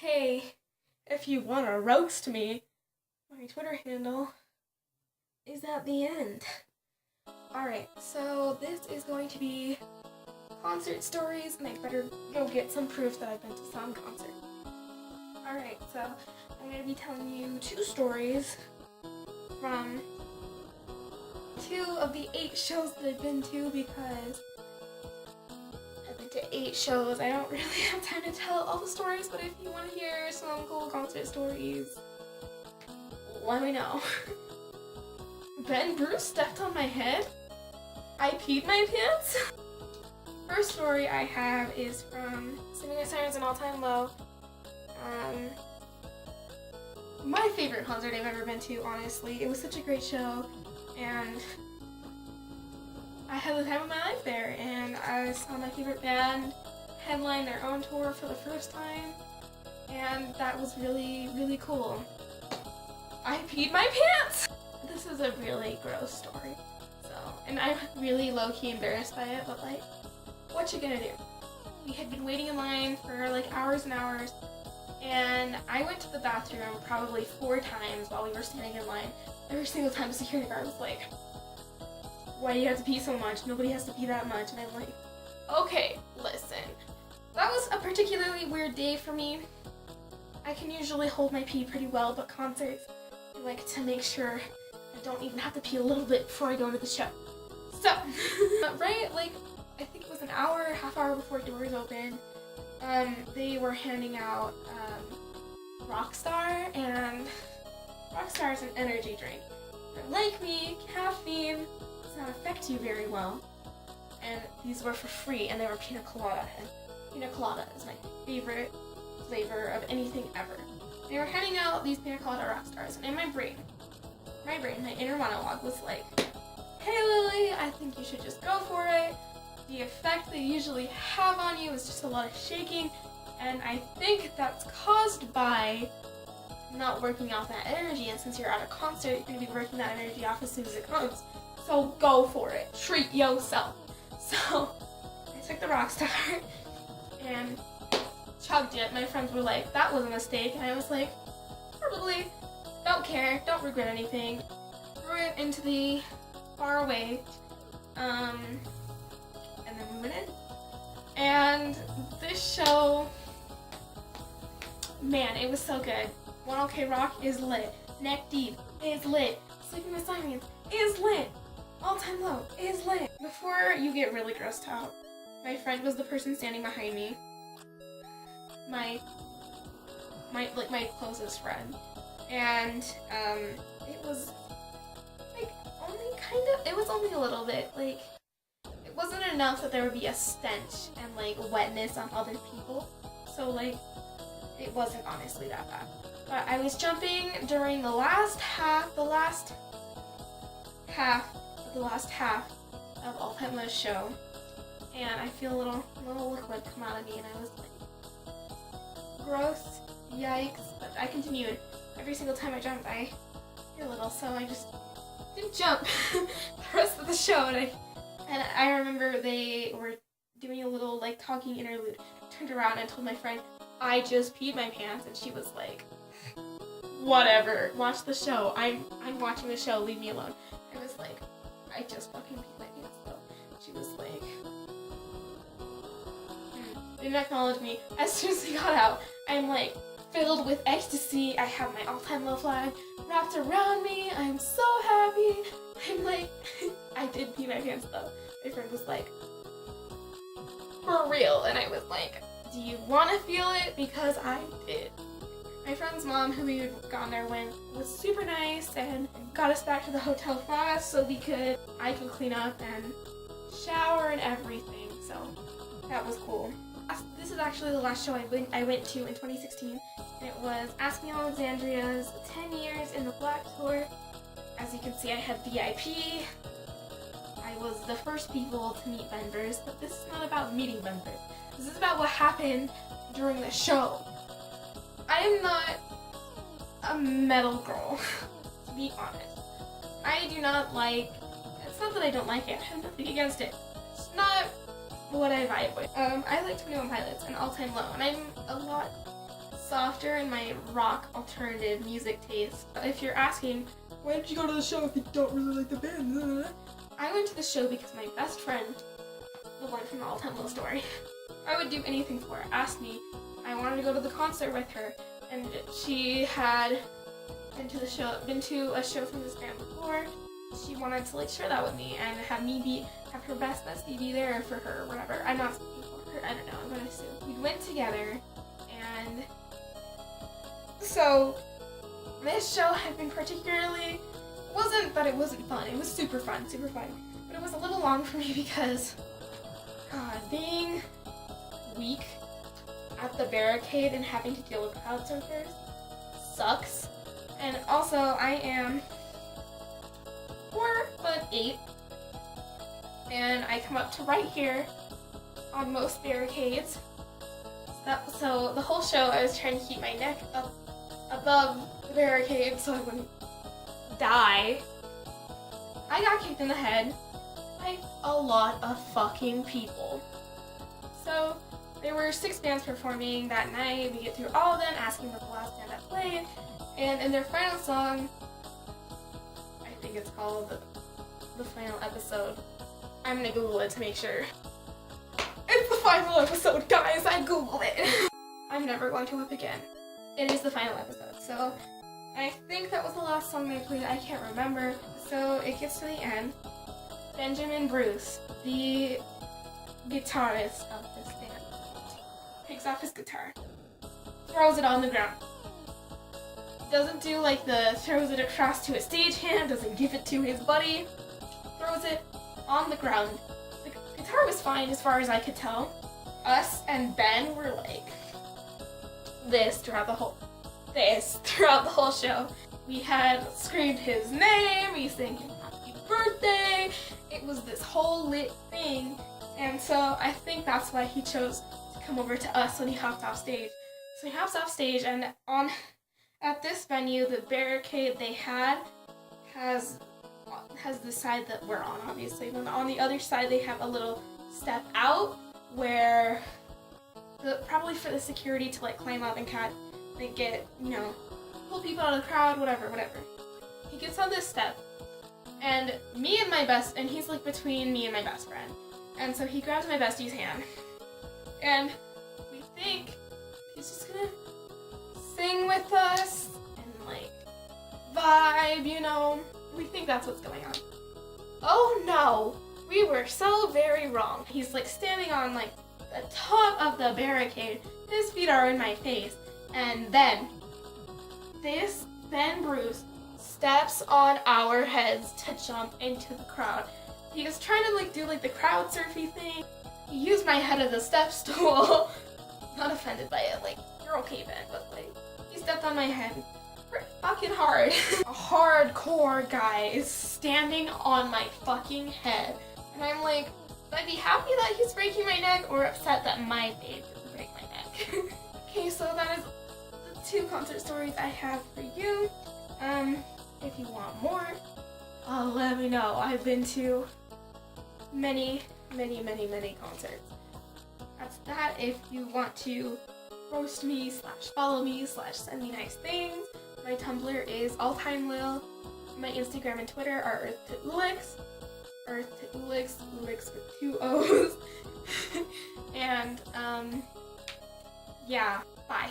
Hey, if you want to roast me, my Twitter handle is at the end. Alright, so this is going to be concert stories, and I better go get some proof that I've been to some concert. Alright, so I'm going to be telling you two stories from 2 of the 8 shows that I've been to, because I've been to 8 shows. I don't really have time to tell all the stories, but if you want to hear some cool concert stories, let me know. Ben Bruce stepped on my head. I peed my pants. First story I have is from Singing the Sirens and All Time Low. My favorite concert I've ever been to, honestly. It was such a great show, and I had the time of my life there, and I saw my favorite band headline their own tour for the first time, and that was really, really cool. I peed my pants! This is a really gross story, and I'm really low-key embarrassed by it, but like, what you gonna do? We had been waiting in line for like hours and hours, and I went to the bathroom probably 4 times while we were standing in line. Every single time the security guard was like, "Why do you have to pee so much? Nobody has to pee that much." And I'm like, okay, listen. That was a particularly weird day for me. I can usually hold my pee pretty well, but concerts, I like to make sure I don't even have to pee a little bit before I go into the show. So, right, like, I think it was an hour, half hour before doors opened, they were handing out Rockstar, and Rockstar is an energy drink. But like me, caffeine does not affect you very well. And these were for free, and they were pina colada, and pina colada is my favorite flavor of anything ever. They were handing out these pina colada Rockstars, and in my brain, my inner monologue was like, "Hey Lily, I think you should just go for it. The effect they usually have on you is just a lot of shaking, and I think that's caused by not working off that energy, and since you're at a concert, you're going to be working that energy off as soon as it comes. So go for it. Treat yourself." So I took the Rockstar and chugged it. My friends were like, "That was a mistake," and I was like, "Probably. Don't care. Don't regret anything." Threw it into the far away, and then we went in. And this show, man, it was so good. One OK Rock is lit. Neck Deep is lit. Sleeping with Sirens is lit. All Time Low is lit. Before you get really grossed out, my friend was the person standing behind me. My closest friend. And it was like it was only a little bit, like, it wasn't enough that there would be a stench and like wetness on other people. So like, it wasn't honestly that bad. But I was jumping during the last half of All Time Low's show, and I feel a little liquid come out of me, and I was like, gross, yikes. But I continued. Every single time I jumped, I feel a little, so I just didn't jump the rest of the show, and I remember they were doing a little like talking interlude. I turned around and told my friend, "I just peed my pants," and she was like, "Whatever, watch the show. I'm watching the show, leave me alone." I was like, "I just fucking peed my pants though." She was like, didn't acknowledge me. As soon as we got out, I'm like filled with ecstasy. I have my All Time Low flag wrapped around me. I'm so happy. I'm like, I did pee my pants though. My friend was like, "For real?" And I was like, "Do you want to feel it?" Because I did. My friend's mom, who we had gone there with, was super nice and got us back to the hotel fast so I could clean up and shower and everything. So that was cool. This is actually the last show I went to in 2016, and it was Ask Me Alexandria's 10 Years in the Black Tour. As you can see, I had VIP. I was the first people to meet Ben Bruce, but this is not about meeting Ben Bruce. This is about what happened during the show. I am not a metal girl, to be honest. I do not like, it's not that I don't like it, I have nothing against it. It's not what I vibe with. I like 21 Pilots and All Time Low, and I'm a lot softer in my rock alternative music taste. If you're asking, why did you go to the show if you don't really like the band? I went to the show because my best friend, the one from the all-time low story, I would do anything for her, asked me. I wanted to go to the concert with her, and she had been to a show from this band before. She wanted to share that with me and have her bestie be there for her or whatever. I'm not speaking for her, I don't know, I'm gonna assume. We went together, and so this show had been particularly, wasn't that it wasn't fun, it was super fun, but it was a little long for me because, God, being weak at the barricade and having to deal with crowd surfers sucks. And also, I am 4'8", and I come up to right here on most barricades. So the whole show I was trying to keep my neck up above the barricade so I wouldn't die. I got kicked in the head by a lot of fucking people. So there were 6 bands performing that night. We get through all of them, asking what the last band that played, and in their final song, I think it's called the final episode. I'm gonna Google it to make sure. It's the final episode, guys! I Googled it! I'm never going to whip again. It is the final episode, so I think that was the last song they played, I can't remember. So it gets to the end. Benjamin Bruce, the guitarist of this band, takes off his guitar, throws it on the ground. Doesn't do throws it across to his stagehand, doesn't give it to his buddy, throws it on the ground. The guitar was fine as far as I could tell. Us and Ben were this throughout the whole show. We had screamed his name, we sang him happy birthday, it was this whole lit thing, and so I think that's why he chose to come over to us when he hopped off stage. So he hops off stage, and at this venue, the barricade they had has the side that we're on, obviously. Then on the other side, they have a little step out where probably for the security to climb up and get, pull people out of the crowd, whatever. He gets on this step, and he's between me and my best friend. And so he grabs my bestie's hand, and we think he's just gonna sing with us and vibe, we think that's what's going on. Oh no, we were so very wrong. He's standing on the top of the barricade, his feet are in my face, and then Ben Bruce steps on our heads to jump into the crowd. He was trying to do the crowd surfy thing. He used my head as a step stool. Not offended by it, you're okay, Ben, but he stepped on my head pretty fucking hard. A hardcore guy is standing on my fucking head, and I'm should I be happy that he's breaking my neck or upset that my babe didn't break my neck? Okay, so that is the 2 concert stories I have for you. If you want more, let me know. I've been to many concerts. That's that. If you want to roast me, /follow me, /send me nice things, my Tumblr is alltimelil. My Instagram and Twitter are earth2ulix. Earth2ulix, Ulix with 2 O's. And, yeah, bye.